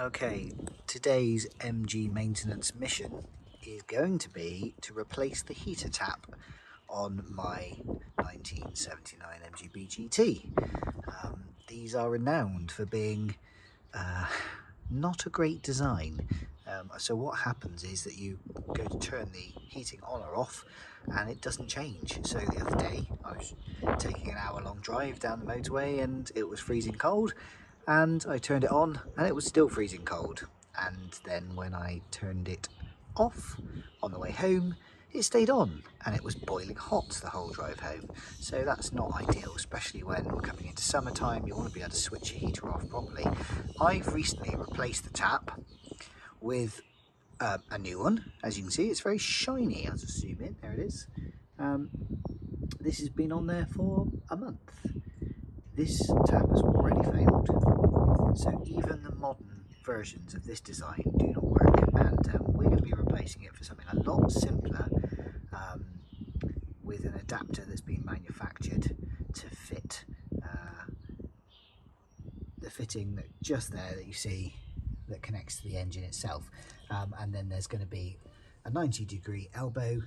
Okay, today's MG maintenance mission is going to be to replace the heater tap on my 1979 MGB GT. These are renowned for being not a great design. So what happens is that you go to turn the heating on or off and it doesn't change. So the other day I was taking an hour-long drive down the motorway and it was freezing cold, and I turned it on and it was still freezing cold. And then when I turned it off on the way home, it stayed on and it was boiling hot the whole drive home. So that's not ideal, especially when we're coming into summertime. You want to be able to switch your heater off properly. I've recently replaced the tap with a new one. As you can see, it's very shiny. I'll just zoom in, there it is. This has been on there for a month. This tap has already failed. So even the modern versions of this design do not work, and we're going to be replacing it for something a lot simpler, with an adapter that's been manufactured to fit the fitting that just there that you see that connects to the engine itself, and then there's going to be a 90-degree elbow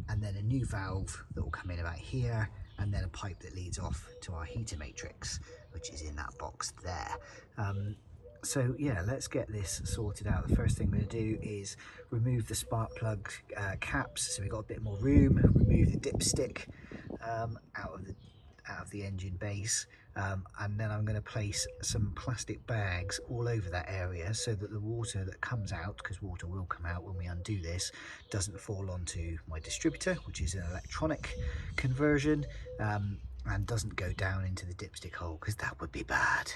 and then a new valve that will come in about here, and then a pipe that leads off to our heater matrix, which is in that box there. So yeah, let's get this sorted out. The first thing we're going to do is remove the spark plug caps, so we've got a bit more room. Remove the dipstick out of the engine base, and then I'm going to place some plastic bags all over that area so that the water that comes out, because water will come out when we undo this, doesn't fall onto my distributor, which is an electronic conversion, and doesn't go down into the dipstick hole, because that would be bad.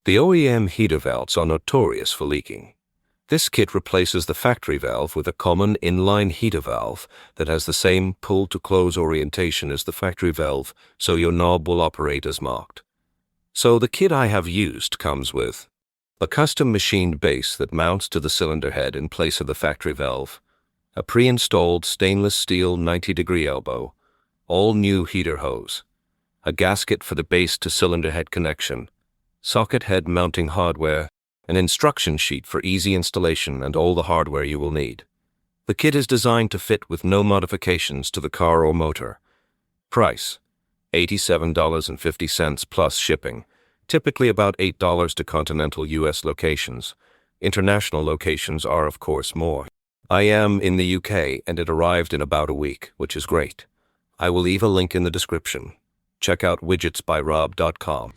The OEM heater valves are notorious for leaking. This kit replaces the factory valve with a common inline heater valve that has the same pull-to-close orientation as the factory valve, so your knob will operate as marked. So the kit I have used comes with a custom machined base that mounts to the cylinder head in place of the factory valve, a pre-installed stainless steel 90-degree elbow, all new heater hose, a gasket for the base to cylinder head connection, socket head mounting hardware, an instruction sheet for easy installation, and all the hardware you will need. The kit is designed to fit with no modifications to the car or motor. Price: $87.50 plus shipping, typically about $8 to continental US locations. International locations are of course more. I am in the UK and it arrived in about a week, which is great. I will leave a link in the description. Check out widgetsbyrob.com.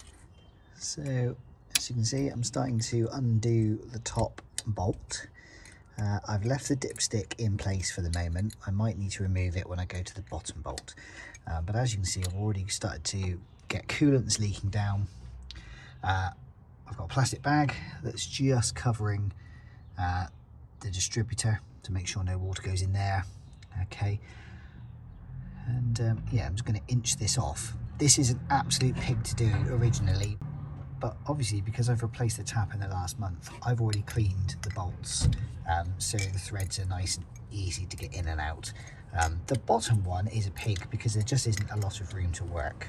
So as you can see, I'm starting to undo the top bolt. I've left the dipstick in place for the moment. I might need to remove it when I go to the bottom bolt. But as you can see, I've already started to get coolant that's leaking down. I've got a plastic bag that's just covering the distributor to make sure no water goes in there. Okay. And yeah, I'm just going to inch this off. This is an absolute pig to do originally, but obviously because I've replaced the tap in the last month, I've already cleaned the bolts, so the threads are nice and easy to get in and out. The bottom one is a pig because there just isn't a lot of room to work.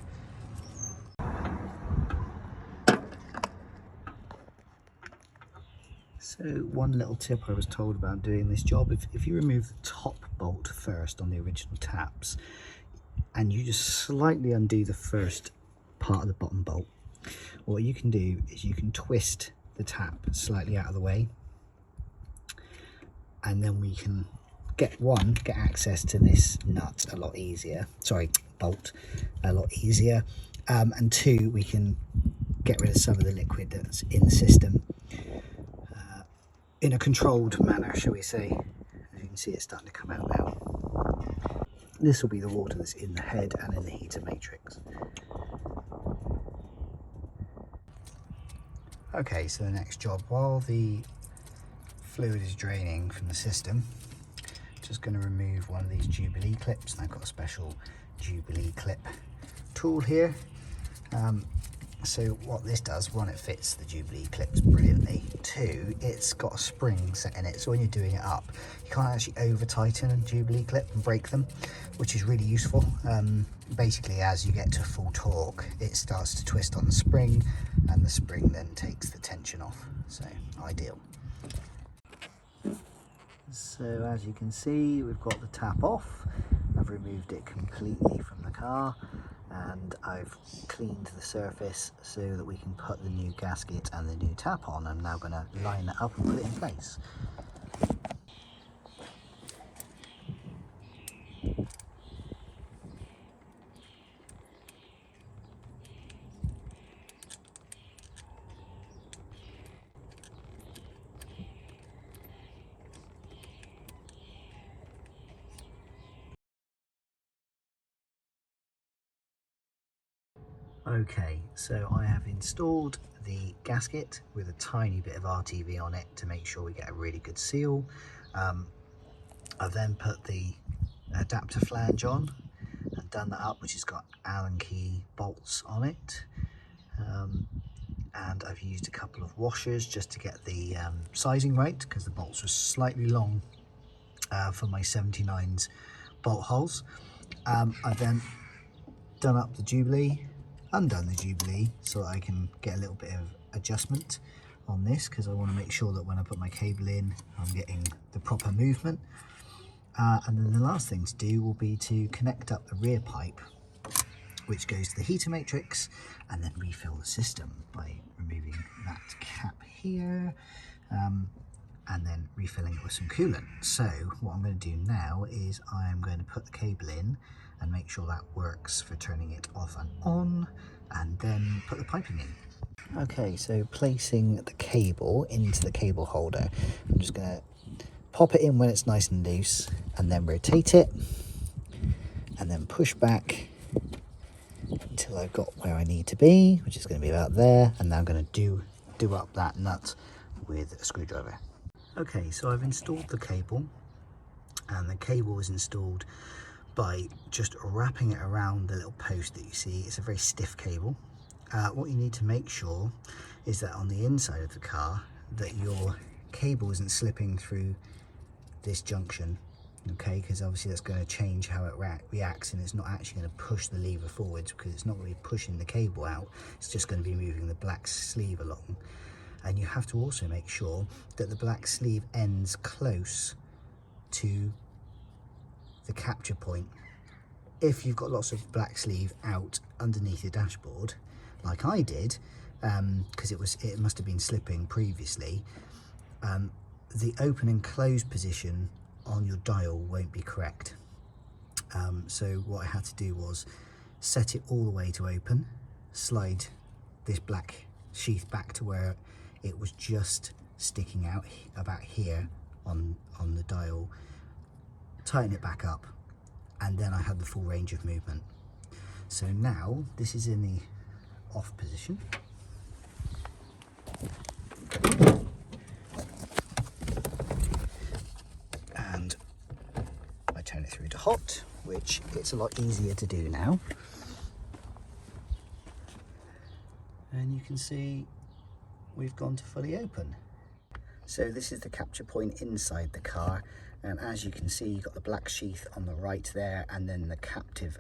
So one little tip I was told about doing this job, if you remove the top bolt first on the original taps and you just slightly undo the first part of the bottom bolt, what you can do is you can twist the tap slightly out of the way, and then we can get access to this nut a lot easier, bolt a lot easier, and two, we can get rid of some of the liquid that's in the system in a controlled manner, shall we say. As you can see, it's starting to come out now. This will be the water that's in the head and in the heater matrix. Okay, so the next job, while the fluid is draining from the system, just going to remove one of these Jubilee clips, and I've got a special Jubilee clip tool here. So what this does, one, it fits the Jubilee clips brilliantly. Two, it's got a spring set in it, so when you're doing it up, you can't actually over tighten a Jubilee clip and break them, which is really useful. Basically, as you get to full torque, it starts to twist on the spring, and the spring then takes the tension off. So ideal. So as you can see, we've got the tap off. I've removed it completely from the car, and I've cleaned the surface so that we can put the new gasket and the new tap on. I'm now going to line it up and put it in place. Okay, so I have installed the gasket with a tiny bit of RTV on it to make sure we get a really good seal. I've then put the adapter flange on and done that up, which has got Allen key bolts on it. And I've used a couple of washers just to get the sizing right, because the bolts were slightly long for my 79's bolt holes. I've then done up the Jubilee, undone the Jubilee so that I can get a little bit of adjustment on this, because I want to make sure that when I put my cable in I'm getting the proper movement. And then the last thing to do will be to connect up the rear pipe, which goes to the heater matrix, and then refill the system by removing that cap here, and then refilling it with some coolant. So what I'm going to do now is I'm going to put the cable in and make sure that works for turning it off and on, and then put the piping in. Okay, so placing the cable into the cable holder, I'm just going to pop it in when it's nice and loose, and then rotate it, and then push back until I've got where I need to be, which is going to be about there. And now I'm going to do up that nut with a screwdriver. Okay, so I've installed the cable, and the cable is installed by just wrapping it around the little post that you see. It's a very stiff cable. What you need to make sure is that on the inside of the car that your cable isn't slipping through this junction, okay, because obviously that's going to change how it reacts, and it's not actually going to push the lever forwards, because it's not going to be pushing the cable out, it's just going to be moving the black sleeve along. And you have to also make sure that the black sleeve ends close to the capture point. If you've got lots of black sleeve out underneath your dashboard, like I did, because it must have been slipping previously, the open and close position on your dial won't be correct. So what I had to do was set it all the way to open, slide this black sheath back to where it was just sticking out about here on the dial, tighten it back up, and then I had the full range of movement. So now this is in the off position. And I turn it through to hot, which it's a lot easier to do now. And you can see we've gone to fully open. So this is the capture point inside the car, and as you can see, you've got the black sheath on the right there, and then the captive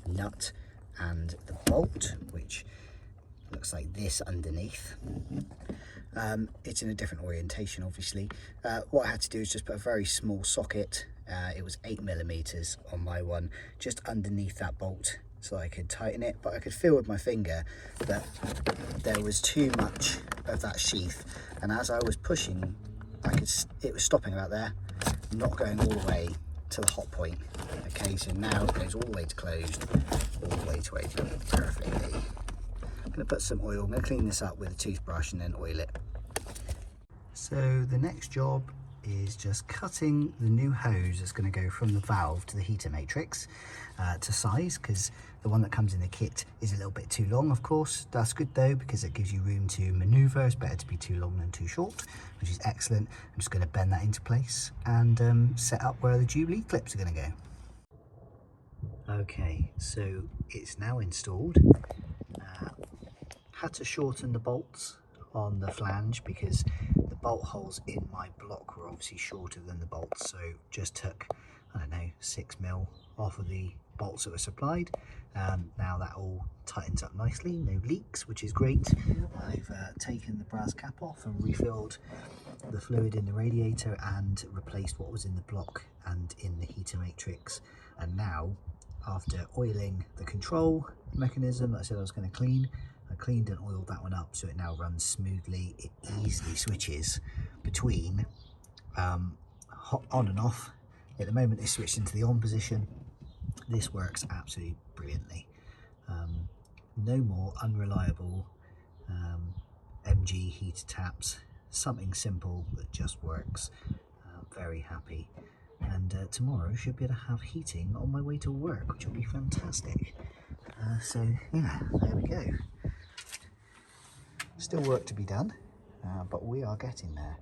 nut and the bolt, which looks like this underneath. It's in a different orientation, obviously. What I had to do is just put a very small socket, it was 8mm on my one, just underneath that bolt, so I could tighten it. But I could feel with my finger that there was too much of that sheath, and as I was pushing, it was stopping about there, not going all the way to the hot point. Okay, so now it goes all the way to closed, all the way to open perfectly. I'm going to put some oil, I'm going to clean this up with a toothbrush and then oil it. So the next job is just cutting the new hose that's going to go from the valve to the heater matrix to size, because the one that comes in the kit is a little bit too long, of course. That's good though, because it gives you room to manoeuvre. It's better to be too long than too short, which is excellent. I'm just going to bend that into place and set up where the Jubilee clips are going to go. Okay, so it's now installed. Had to shorten the bolts on the flange because the bolt holes in my block were obviously shorter than the bolts, so just took, I don't know, 6mm off of the bolts that were supplied. Now that all tightens up nicely, no leaks, which is great. I've taken the brass cap off and refilled the fluid in the radiator and replaced what was in the block and in the heater matrix. And now, after oiling the control mechanism that I said I was going to clean, I cleaned and oiled that one up so it now runs smoothly. It easily switches between hot on and off. At the moment it's switched into the on position. This works absolutely brilliantly. No more unreliable MG heater taps. Something simple that just works. Very happy. And tomorrow should be able to have heating on my way to work, which will be fantastic. So yeah, there we go. Still work to be done, but we are getting there.